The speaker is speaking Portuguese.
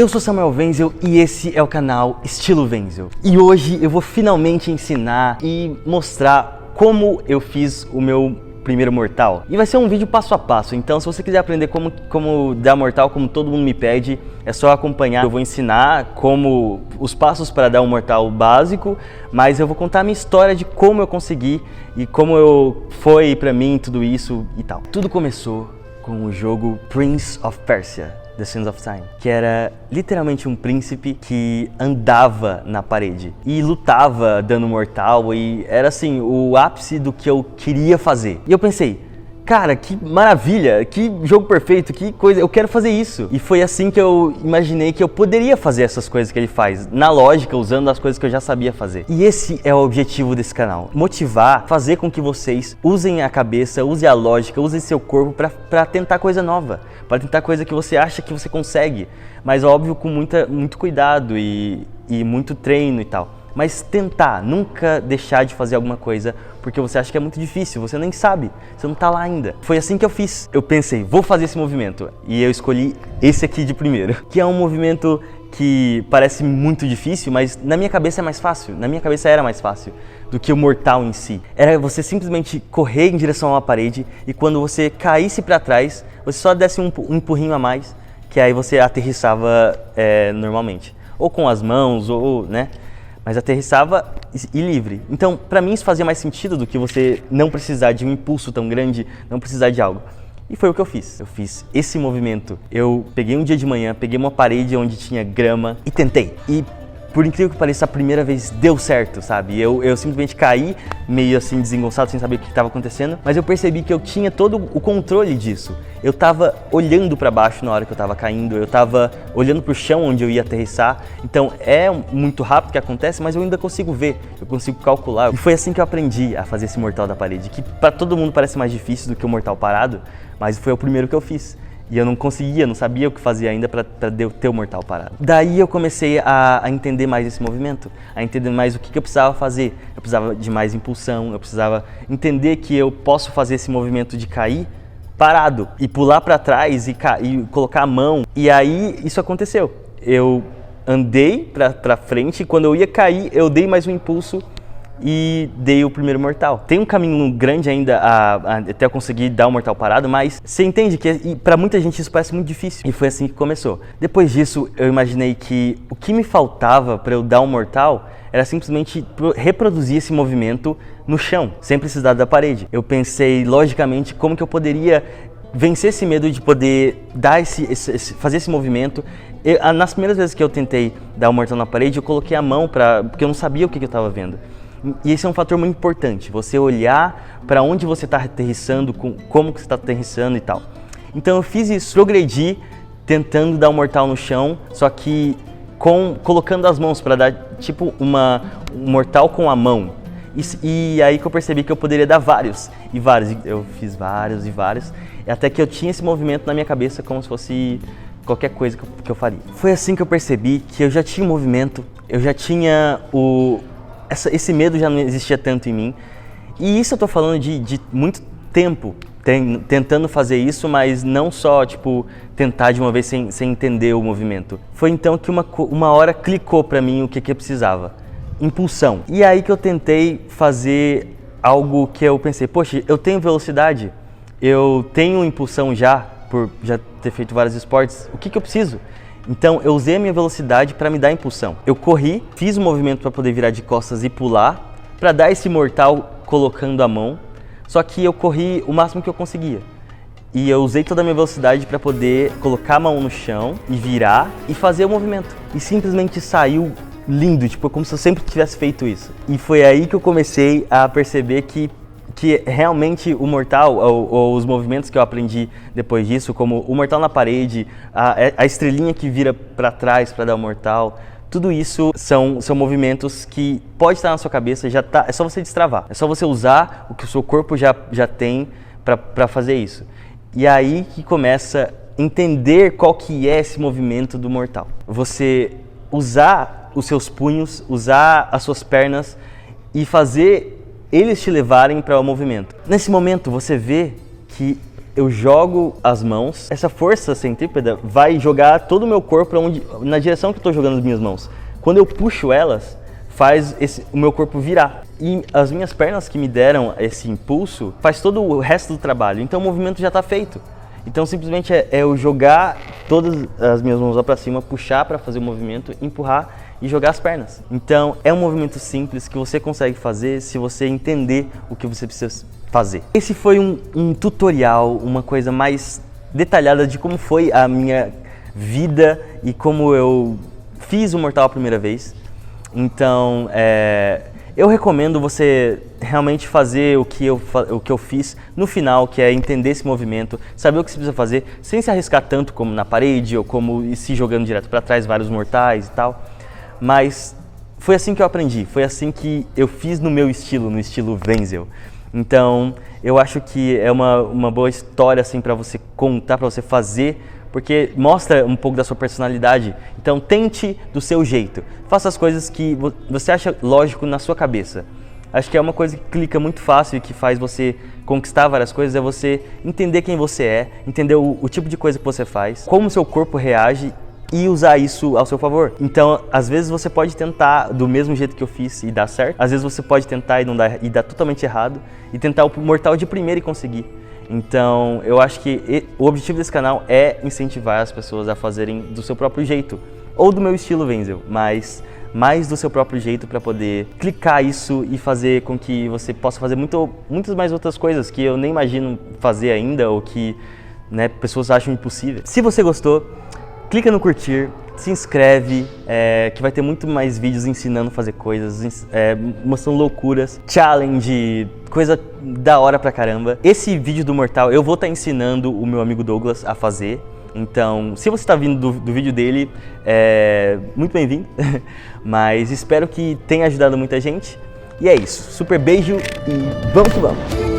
Eu sou Samuel Wenzel e esse é o canal Estilo Wenzel. E hoje eu vou finalmente ensinar e mostrar como eu fiz o meu primeiro mortal. E vai ser um vídeo passo a passo, então se você quiser aprender como dar mortal, como todo mundo me pede, é só acompanhar. Eu vou ensinar como os passos para dar um mortal básico, mas eu vou contar a minha história de como eu consegui e como foi pra mim tudo isso e tal. Tudo começou com o jogo Prince of Persia: The Sands of Time, que era literalmente um príncipe que andava na parede e lutava dano mortal, e era assim, o ápice do que eu queria fazer. E eu pensei, cara, que maravilha, que jogo perfeito, que coisa, eu quero fazer isso. E foi assim que eu imaginei que eu poderia fazer essas coisas que ele faz, na lógica, usando as coisas que eu já sabia fazer. E esse é o objetivo desse canal: motivar, fazer com que vocês usem a cabeça, usem a lógica, usem seu corpo para tentar coisa nova, para tentar coisa que você acha que você consegue, mas óbvio com muito cuidado e muito treino e tal. Mas tentar, nunca deixar de fazer alguma coisa porque você acha que é muito difícil, você nem sabe, você não tá lá ainda. Foi assim que eu fiz. Eu pensei, vou fazer esse movimento, e eu escolhi esse aqui de primeiro, que é um movimento que parece muito difícil, mas na minha cabeça é mais fácil, na minha cabeça era mais fácil do que o mortal em si. Era você simplesmente correr em direção a uma parede e quando você caísse para trás, você só desse um empurrinho a mais, que aí você aterrissava normalmente. Ou com as mãos, ou né? Mas aterrissava e livre. Então, pra mim isso fazia mais sentido do que você não precisar de um impulso tão grande, não precisar de algo. E foi o que eu fiz. Eu fiz esse movimento. Eu peguei um dia de manhã, peguei uma parede onde tinha grama e tentei. E por incrível que pareça, a primeira vez deu certo, sabe? Eu simplesmente caí, meio assim desengonçado, sem saber o que estava acontecendo, mas eu percebi que eu tinha todo o controle disso. Eu tava olhando para baixo na hora que eu tava caindo, eu tava olhando pro chão onde eu ia aterrissar. Então é muito rápido que acontece, mas eu ainda consigo ver, eu consigo calcular. E foi assim que eu aprendi a fazer esse mortal da parede, que para todo mundo parece mais difícil do que o mortal parado, mas foi o primeiro que eu fiz. E eu não conseguia, não sabia o que fazer ainda para ter o mortal parado. Daí eu comecei a entender mais esse movimento, a entender mais o que eu precisava fazer. Eu precisava de mais impulsão, eu precisava entender que eu posso fazer esse movimento de cair parado e pular para trás e colocar a mão. E aí isso aconteceu. Eu andei para frente e quando eu ia cair, eu dei mais um impulso e dei o primeiro mortal. Tem um caminho grande ainda até eu conseguir dar o mortal parado, mas você entende que para muita gente isso parece muito difícil. E foi assim que começou. Depois disso, eu imaginei que o que me faltava para eu dar um mortal era simplesmente reproduzir esse movimento no chão, sem precisar da parede. Eu pensei logicamente como que eu poderia vencer esse medo de poder dar fazer esse movimento. Nas primeiras vezes que eu tentei dar o mortal na parede, eu coloquei a mão porque eu não sabia o que eu estava vendo. E esse é um fator muito importante, você olhar para onde você está aterrissando, como que você está aterrissando e tal. Então eu fiz isso, progredi tentando dar um mortal no chão, só que colocando as mãos para dar tipo um mortal com a mão. E aí que eu percebi que eu poderia dar vários e vários. Eu fiz vários e vários, até que eu tinha esse movimento na minha cabeça como se fosse qualquer coisa que eu faria. Foi assim que eu percebi que eu já tinha um movimento, eu já tinha esse medo já não existia tanto em mim. E isso eu tô falando de muito tempo tentando fazer isso, mas não só tipo tentar de uma vez sem entender o movimento. Foi então que uma hora clicou pra mim o que eu precisava: impulsão. E aí que eu tentei fazer algo que eu pensei, poxa, eu tenho velocidade, eu tenho impulsão por já ter feito vários esportes, o que eu preciso? Então eu usei a minha velocidade para me dar impulsão. Eu corri, fiz o movimento para poder virar de costas e pular, para dar esse mortal colocando a mão, só que eu corri o máximo que eu conseguia. E eu usei toda a minha velocidade para poder colocar a mão no chão e virar e fazer o movimento. E simplesmente saiu lindo, tipo como se eu sempre tivesse feito isso. E foi aí que eu comecei a perceber que realmente o mortal, ou os movimentos que eu aprendi depois disso, como o mortal na parede, a estrelinha que vira para trás para dar o mortal, tudo isso são movimentos que pode estar na sua cabeça, é só você destravar, é só você usar o que o seu corpo já tem para fazer isso. E aí que começa a entender qual que é esse movimento do mortal. Você usar os seus punhos, usar as suas pernas e fazer eles te levarem para o movimento. Nesse momento você vê que eu jogo as mãos, essa força centrípeta vai jogar todo o meu corpo na direção que eu tô jogando as minhas mãos. Quando eu puxo elas, faz o meu corpo virar. E as minhas pernas que me deram esse impulso, faz todo o resto do trabalho. Então o movimento já está feito. Então simplesmente é eu jogar todas as minhas mãos lá para cima, puxar para fazer o movimento, empurrar e jogar as pernas. Então é um movimento simples que você consegue fazer se você entender o que você precisa fazer. Esse foi um tutorial, uma coisa mais detalhada de como foi a minha vida e como eu fiz o Mortal a primeira vez. Então, eu recomendo você realmente fazer o que eu fiz no final, que é entender esse movimento, saber o que você precisa fazer, sem se arriscar tanto como na parede ou como ir se jogando direto para trás, vários mortais e tal. Mas foi assim que eu aprendi, foi assim que eu fiz no meu estilo, no estilo Wenzel. Então, eu acho que é uma boa história assim para você contar, para você fazer, porque mostra um pouco da sua personalidade. Então tente do seu jeito, faça as coisas que você acha lógico na sua cabeça. Acho que é uma coisa que clica muito fácil e que faz você conquistar várias coisas, é você entender quem você é, entender o tipo de coisa que você faz, como o seu corpo reage e usar isso ao seu favor. Então, às vezes você pode tentar do mesmo jeito que eu fiz e dar certo, às vezes você pode tentar e não dar, e dar totalmente errado, e tentar o mortal de primeira e conseguir. Então, eu acho que o objetivo desse canal é incentivar as pessoas a fazerem do seu próprio jeito, ou do meu estilo Wenzel, mas mais do seu próprio jeito para poder clicar isso e fazer com que você possa fazer muitas mais outras coisas que eu nem imagino fazer ainda, ou que pessoas acham impossível. Se você gostou, clica no curtir, se inscreve, que vai ter muito mais vídeos ensinando a fazer coisas, mostrando loucuras, challenge, coisa da hora pra caramba. Esse vídeo do Mortal eu vou estar ensinando o meu amigo Douglas a fazer. Então, se você está vindo do vídeo dele, muito bem-vindo. Mas espero que tenha ajudado muita gente. E é isso, super beijo e vamos que vamos!